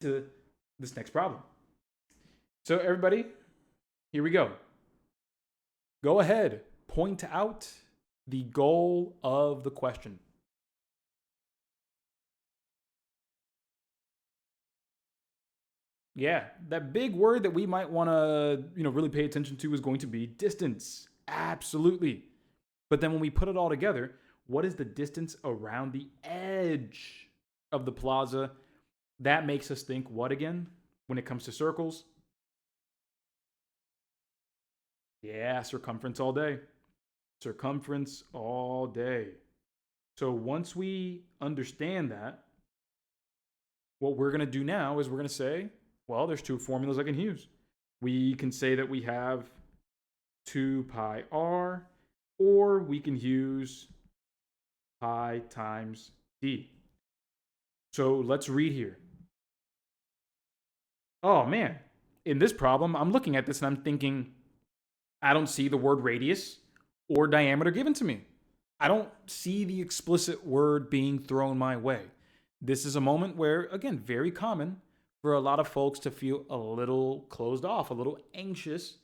to this next problem. So everybody, here we go. Go ahead, point out the goal of the question. Yeah, that big word that we might want to, really pay attention to is going to be distance. Absolutely. But then when we put it all together, what is the distance around the edge of the plaza? That makes us think what again when it comes to circles? Yeah, circumference all day. Circumference all day. So once we understand that, what we're going to do now is we're going to say, well, there's two formulas I can use. We can say that we have 2 pi r, or we can use pi times d. So let's read here. Oh man, in this problem, I'm looking at this and I'm thinking, I don't see the word radius or diameter given to me. I don't see the explicit word being thrown my way. This is a moment where, again, very common for a lot of folks to feel a little closed off, a little anxious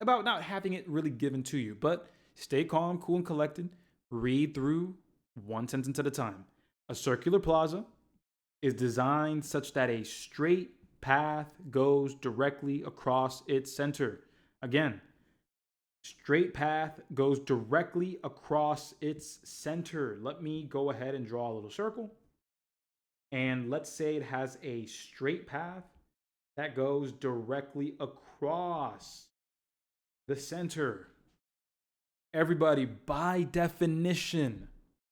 about not having it really given to you. But stay calm, cool, and collected. Read through one sentence at a time. A circular plaza is designed such that a straight path goes directly across its center. Again, straight path goes directly across its center. Let me go ahead and draw a little circle. And let's say it has a straight path that goes directly across the center. Everybody, by definition,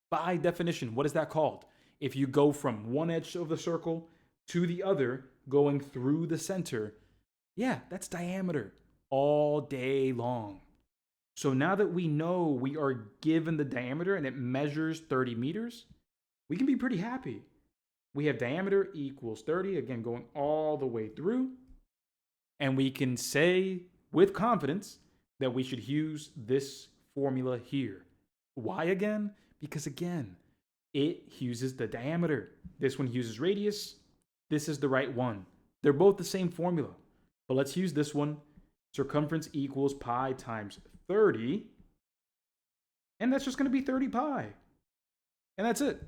what is that called? If you go from one edge of the circle to the other, going through the center, yeah, that's diameter all day long. So now that we know we are given the diameter and it measures 30 meters, we can be pretty happy. We have diameter equals 30, again, going all the way through. And we can say with confidence that we should use this formula here. Why again? Because again, it uses the diameter. This one uses radius. This is the right one. They're both the same formula. But let's use this one. Circumference equals pi times 30. And that's just going to be 30 pi. And that's it.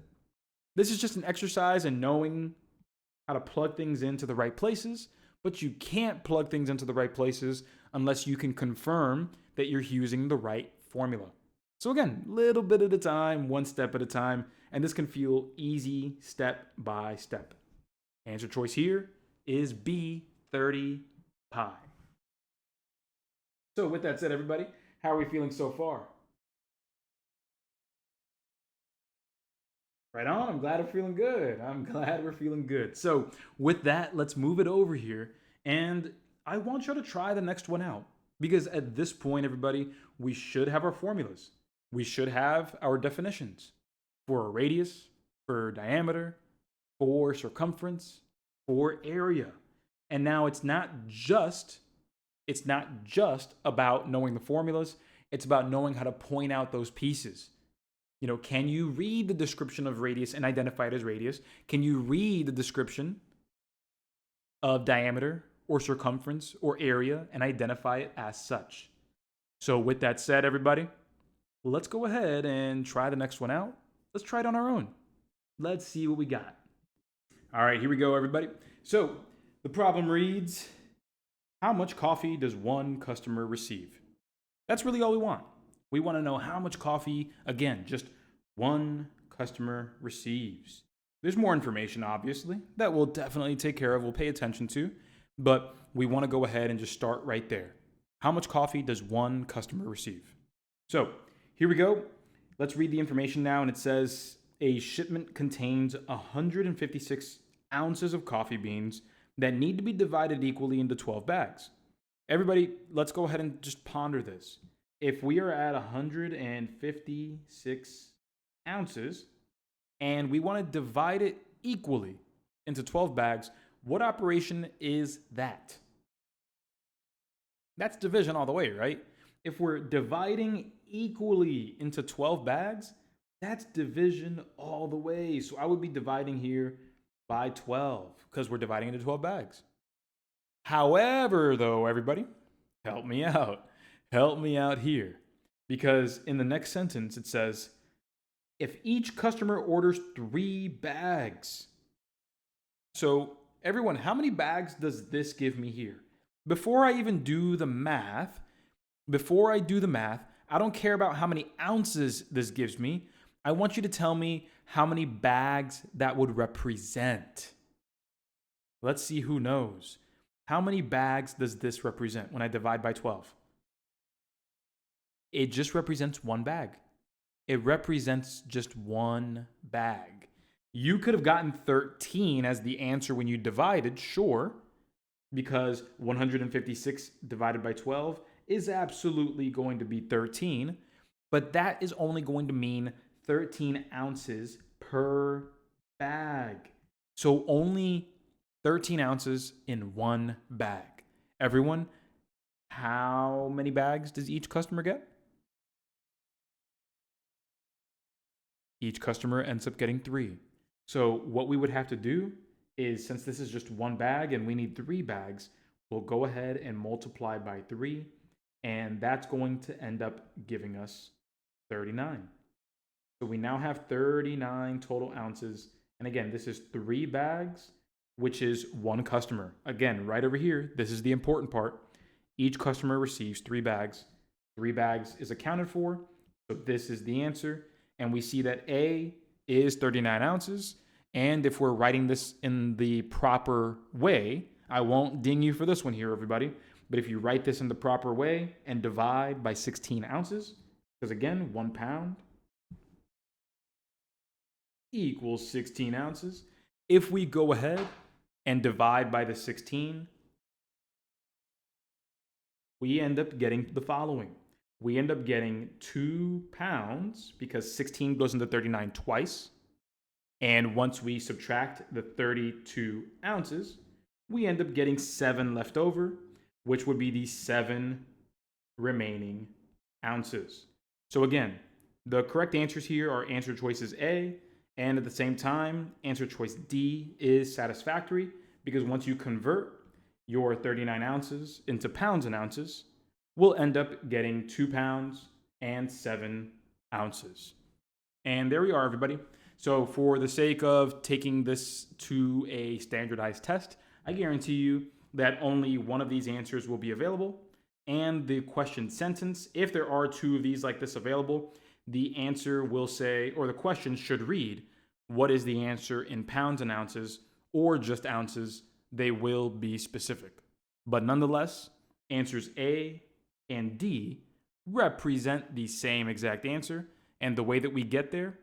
This is just an exercise in knowing how to plug things into the right places, but you can't plug things into the right places unless you can confirm that you're using the right formula. So again, little bit at a time, one step at a time, and this can feel easy step by step. Answer choice here is B, 30 pi. So with that said, everybody, how are we feeling so far? Right on. I'm glad we're feeling good. So with that, let's move it over here. And I want you to try the next one out. Because at this point, everybody, we should have our formulas. We should have our definitions for a radius, for diameter, for circumference, for area. And now it's not just about knowing the formulas. It's about knowing how to point out those pieces. Can you read the description of radius and identify it as radius? Can you read the description of diameter or circumference or area and identify it as such? So with that said, everybody, let's go ahead and try the next one out. Let's try it on our own. Let's see what we got. All right, here we go, everybody. So the problem reads, how much coffee does one customer receive? That's really all we want. We want to know how much coffee, again, just one customer receives. There's more information, obviously, that we'll definitely take care of, we'll pay attention to, but we want to go ahead and just start right there. How much coffee does one customer receive? So here we go. Let's read the information now, and it says a shipment contains 156 ounces of coffee beans that need to be divided equally into 12 bags. Everybody, let's go ahead and just ponder this. If we are at 156 ounces and we want to divide it equally into 12 bags, what operation is that? That's division all the way, right? If we're dividing equally into 12 bags, that's division all the way. So I would be dividing here by 12 because we're dividing into 12 bags. However, though, everybody, help me out. Help me out here. Because in the next sentence, it says, if each customer orders 3 bags. So, everyone, how many bags does this give me here? Before I even do the math, I don't care about how many ounces this gives me. I want you to tell me how many bags that would represent. Let's see who knows. How many bags does this represent when I divide by 12? It just represents 1 bag. It represents just 1 bag. You could have gotten 13 as the answer when you divided, sure, because 156 divided by 12 is absolutely going to be 13, but that is only going to mean 13 ounces per bag. So only 13 ounces in 1 bag. Everyone, how many bags does each customer get? Each customer ends up getting 3. So what we would have to do is, since this is just 1 bag and we need 3 bags, we'll go ahead and multiply by 3, and that's going to end up giving us 39. So we now have 39 total ounces. And again, this is 3 bags, which is 1 customer. Again, right over here, this is the important part. Each customer receives 3 bags. 3 bags is accounted for. So this is the answer. And we see that A is 39 ounces. And if we're writing this in the proper way, I won't ding you for this one here, everybody. But if you write this in the proper way and divide by 16 ounces, because again, 1 pound equals 16 ounces. If we go ahead and divide by the 16, we end up getting the following. We end up getting 2 pounds because 16 goes into 39 twice. And once we subtract the 32 ounces, we end up getting 7 left over, which would be the 7 remaining ounces. So again, the correct answers here are answer choices A, and at the same time, answer choice D is satisfactory because once you convert your 39 ounces into pounds and ounces, we'll end up getting 2 pounds and 7 ounces. And there we are, everybody. So for the sake of taking this to a standardized test, I guarantee you that only one of these answers will be available. And the question sentence, if there are 2 of these like this available, the answer will say, or the question should read, what is the answer in pounds and ounces, or just ounces? They will be specific. But nonetheless, answers A and D represent the same exact answer. And the way that we get there,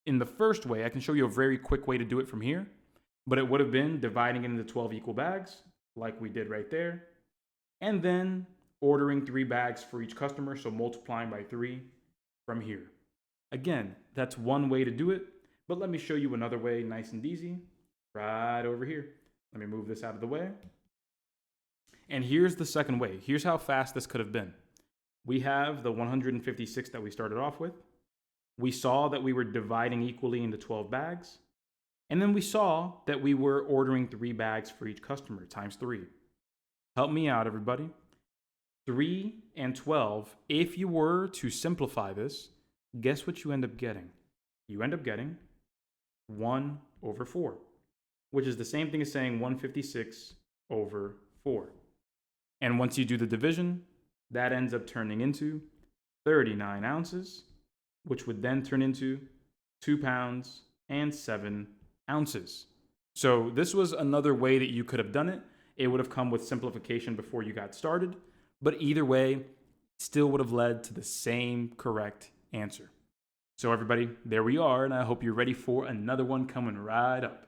in the first way, I can show you a very quick way to do it from here, but it would have been dividing it into 12 equal bags, like we did right there, and then ordering 3 bags for each customer, so multiplying by 3 from here. Again, that's one way to do it, but let me show you another way, nice and easy, right over here. Let me move this out of the way. And here's the second way. Here's how fast this could have been. We have the 156 that we started off with. We saw that we were dividing equally into 12 bags. And then we saw that we were ordering 3 bags for each customer, times 3. Help me out, everybody. 3 and 12, if you were to simplify this, guess what you end up getting? You end up getting 1 over 4, which is the same thing as saying 156 over 4. And once you do the division, that ends up turning into 39 ounces, which would then turn into 2 pounds and 7 ounces. So this was another way that you could have done it. It would have come with simplification before you got started, but either way, still would have led to the same correct answer. So everybody, there we are, and I hope you're ready for another one coming right up.